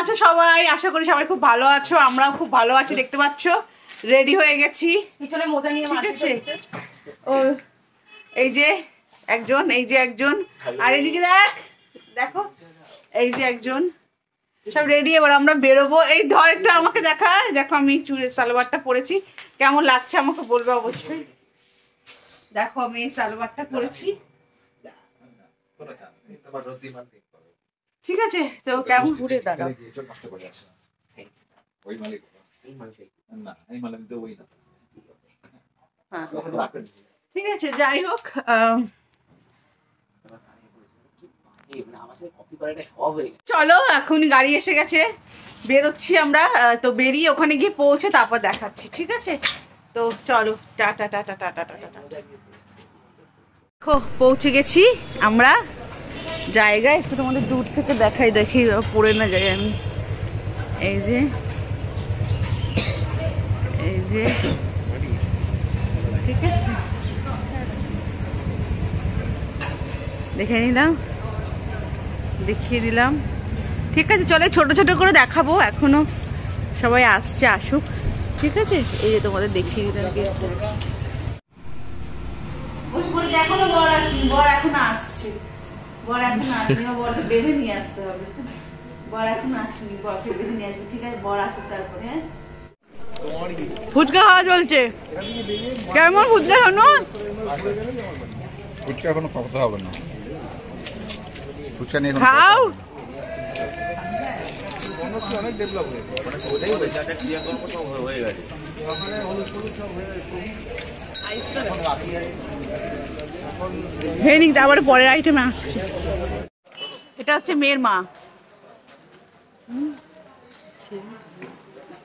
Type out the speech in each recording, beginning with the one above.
আছো সবাই? আশা করি সবাই খুব ভালো আছো, আমরাও খুব ভালো আছি। দেখতে পাচ্ছ রেডি হয়ে গেছি, পিছনে মোজা নিয়ে, ঠিক আছে? ও এই যে একজন, এই যে একজন, আর এদিকে দেখো এই যে একজন, সব রেডি। এবার আমরা বেরোবো। এই ধর একটা আমাকে দেখা, দেখো আমি চুড়ের সালোয়ারটা পরেছি, কেমন লাগছে আমাকে বলবে অবশ্যই। দেখো আমি এই সালোয়ারটা পরেছি, ঠিক আছে? তো কেমন ঘুরে দাদা, ঠিক আছে? যাই হোক, চলো এখনই গাড়ি এসে গেছে, বেরোচ্ছি আমরা। তো বেরিয়ে ওখানে গিয়ে পৌঁছে তারপর দেখাচ্ছি, ঠিক আছে? তো চলো, টাটা টাটা টাটা টাটা। দেখো পৌঁছে গেছি আমরা জায়গায়। একটু তোমাদের দূর থেকে দেখাই, দেখি পড়ে না যাই আমি। এই যে এই যে, ঠিক আছে, দেখে নিলাম, দেখিয়ে দিলাম, ঠিক আছে? চলে ছোট ছোট করে দেখাবো, এখনো সবাই আসছে, আসুক, ঠিক আছে? এই যে তোমাদের দেখিয়ে দিলাম। এখনো বর আসেনি, বর এখন আসছে, বর এখন আসেনি, বরকে বেঁধে নিয়ে আসতে হবে। বর এখন আসেনি, বরকে বেঁধে নিয়ে আসবে, ঠিক আছে? বর আসুক তারপরে। হ্যাঁ, ফুচকা খাওয়া চলছে, কেমন ফুচকা? শোনো, ফুচকা এখনো খাওয়াতে হবে না, ফুচকা নিয়ে খাও। অনেক ডেভেলপ হয়ে গেছে। তারপরে পরের আইটেমে আসছে। এটা হচ্ছে মেয়ের মা,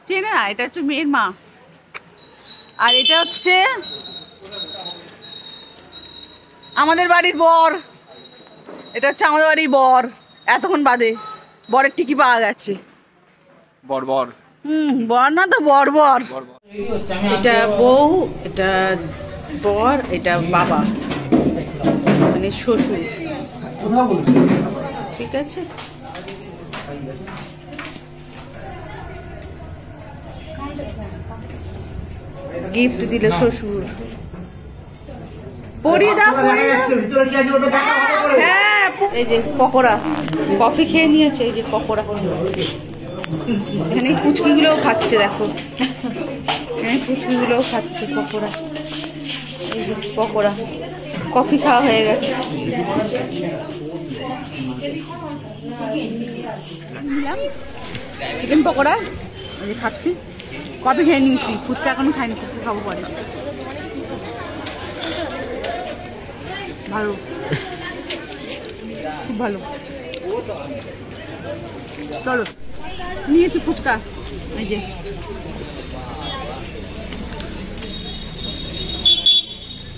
চেনে না? এটা হচ্ছে মেয়ের মা। আর এটা হচ্ছে আমাদের বাড়ির বর, এটা হচ্ছে আমাদের বাড়ির বর। এতক্ষণ বাদে বরের টিকি পাওয়া গেছে। বর বর, বর না তো বর বর। এটা বউ, এটা বর, এটা বাবা, মানে শ্বশুর, ঠিক আছে? গিফট দিল শ্বশুর। হ্যাঁ, এই যে পকোড়া, কফি খেয়ে নিয়েছে, এই যে পকোড়া। এখানে পুচকিগুলোও খাচ্ছে, দেখো এখানে পুচকিগুলোও খাচ্ছে পকোড়া। এই যে পকোড়া, কফি খাওয়া হয়ে গেছে। চিকেন পকোড়া এই যে খাচ্ছি, কফি খেয়ে নিয়েছি, ফুচকা এখনো খাইনি, ফুচকা খাবো পরে। ভালো, খুব ভালো। চলো নিয়েছি ফুচকা, এই যে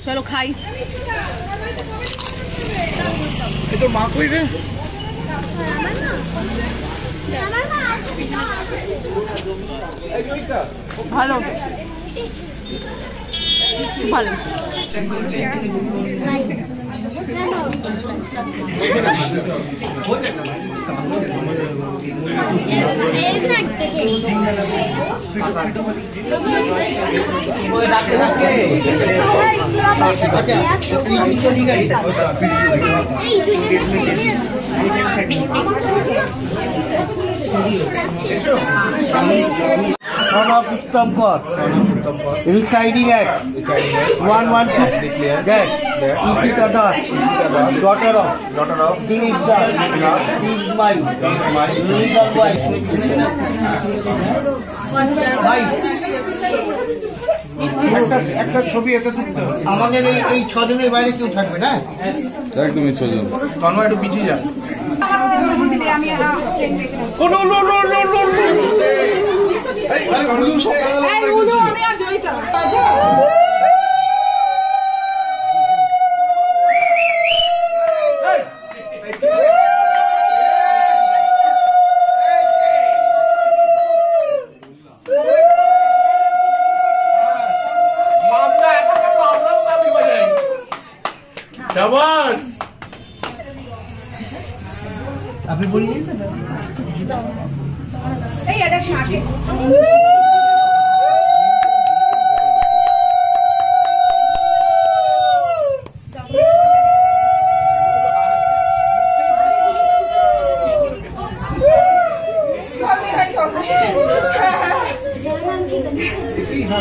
চলো খাই। এই তোর মা কই রে? ভালো, ভালো। Son of Uttam Kaur, residing at 112 that Ishita daughter of Dilip Das is my legal wife. একটা ছবি এতে তুলতে হবে। আমাদের এই ছজনের বাইরে কেউ থাকবে না, একদমই ছজন। তন্ময় একটু পিছিয়ে যান। আপনি বলি এই এটা শাকে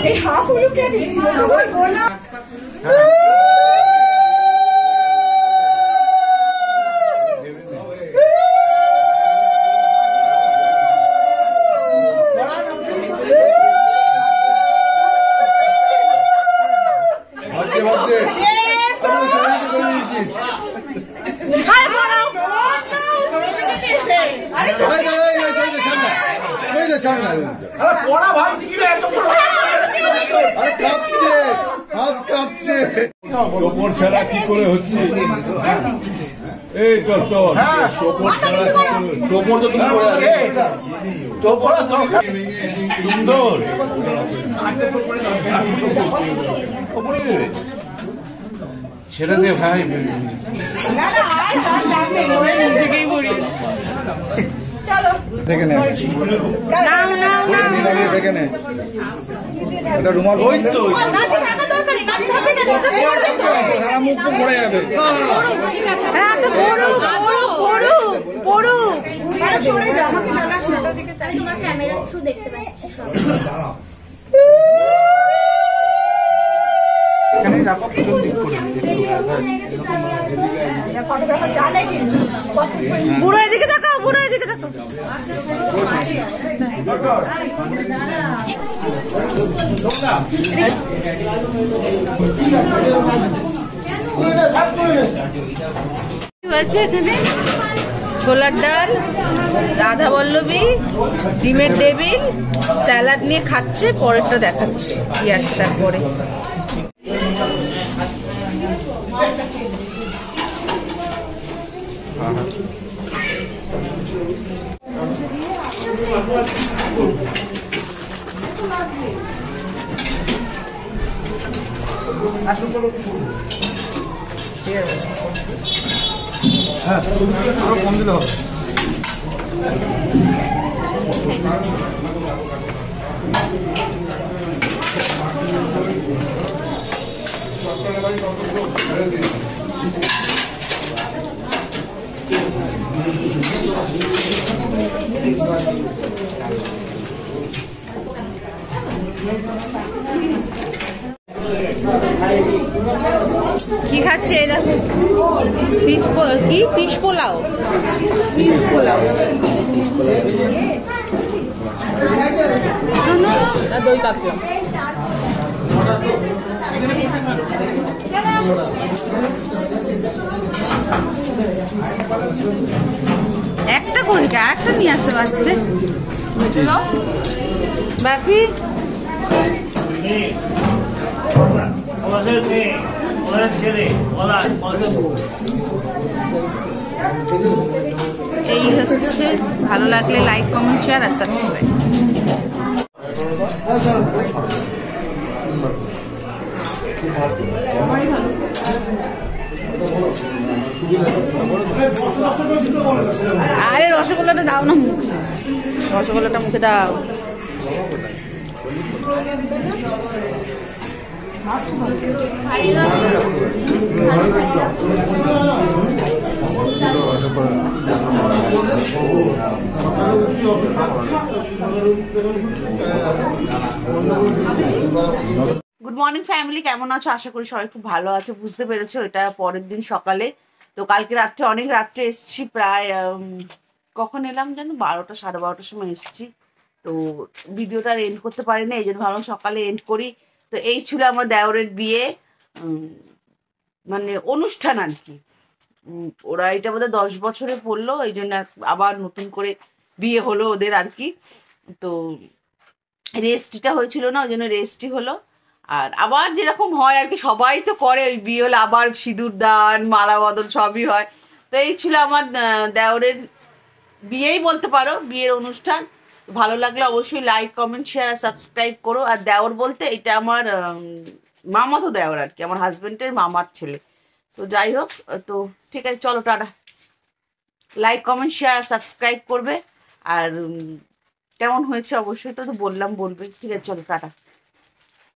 এই হাফ হলো কে দিচ্ছিল তোমার গোলা টোপর ছাড়া কি করে হচ্ছে? এই টোপর ছাড়া কি করে? টোপর তো তুমি করে আছো। টোপর তো সুন্দর। ছেড়ে দে ভাই। দেখে নে দেখে নে এটা রুমাল ওই তো মুখ তো পড়ে যাবে তোমার ক্যামেরার থ্রু দেখতে পাচ্ছি সব। এখানে রাখো পিছন দিক করে বুড়ো এদিকে তাকাও, বুড়ো এদিকে তাকাও। আছে এখানে ছোলার ডাল, রাধা বল্লভী, ডিমের টেবিল, স্যালাড নিয়ে খাচ্ছে, পরেরটা দেখাচ্ছে কি আছে তারপরে। হ্যাঁ আরো কম দিলে হবে কি খাচ্ছে দেখো, ফিশ কি ফিশ পোলাও, ফিশ পোলাও দই কাতলা। একটা করিকা একটা নিয়ে আসে বাড়িতে বাপি। এই হচ্ছে, ভালো লাগলে লাইক কমেন্ট শেয়ার আর সাবস্ক্রাইব। আরে রসগোল্লাটা দাও না মুখে, রসগোল্লাটা মুখে দাও। গুড মর্নিং ফ্যামিলি, কেমন আছো? আশা করি সবাই খুব ভালো আছো। বুঝতে পেরেছো এটা পরের দিন সকালে। তো কালকে রাত্রে অনেক রাত্রে এসছি, প্রায় কখন এলাম জানো, 12টা 12:30টার সময় এসছি। তো ভিডিওটা এন্ড করতে পারি না, এই জন্য ভাবলাম সকালে এন্ড করি। তো এই ছিল আমার দেওরের বিয়ে, মানে অনুষ্ঠান আর কি। ওরা এটা বোধহয় 10 বছরে পড়লো, এই জন্য আবার নতুন করে বিয়ে হলো ওদের আর কি। তো রেস্টটা হয়েছিল না, ওই জন্য রেস্টই হলো। আর আবার যেরকম হয় আর কি, সবাই তো করে ওই বিয়ে হলে আবার সিঁদুর দান, মালা বদল সবই হয়। তো এই ছিল আমার দেওরের বিয়েই বলতে পারো, বিয়ের অনুষ্ঠান। ভালো লাগলে অবশ্যই লাইক কমেন্ট শেয়ার আর সাবস্ক্রাইব করো। আর দেওর বলতে এটা আমার মামাতো দেওর আর কি, আমার হাজবেন্ডের মামার ছেলে। তো যাই হোক, তো ঠিক আছে, চলো টাটা। লাইক কমেন্ট শেয়ার আর সাবস্ক্রাইব করবে। আর কেমন হয়েছে অবশ্যই তো বললাম, বলবে। ঠিক আছে, চলো টাটা।